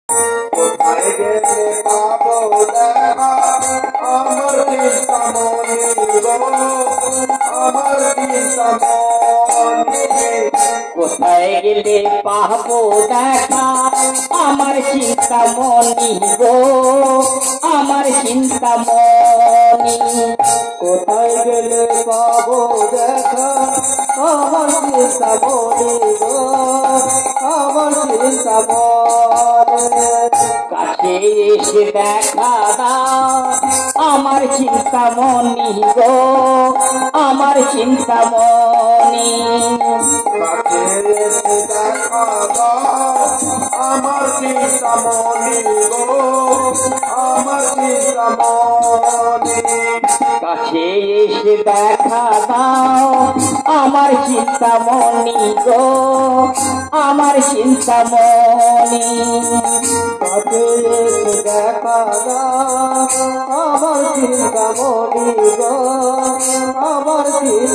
কোথায় গেলে পাবো দেখা আমার চিন্তামণি গো, আমার চিন্তামণি। কোথায় গেলে পাবো দেখা আমার চিন্তামণি গো, আমার চিন্তামণি। কোথায় গেলে পাবো দেখা আমার চিন্তামণি গো, আমার চিন্তামণি। কাছে এসে দেখা দাও আমার চিন্তামণি গো, আমার চিন্তামণি। কাছে এসে দেখা দাও আমার চিন্তামণি গো, আমার চিন্তামণি। কাছে এসে দেখা দাও আমার চিন্তামণি গো, আমার চিন্তামণি। কাছে এসে দেখা দাও আমার চিন্তামণি গো, আমার চিন্তা।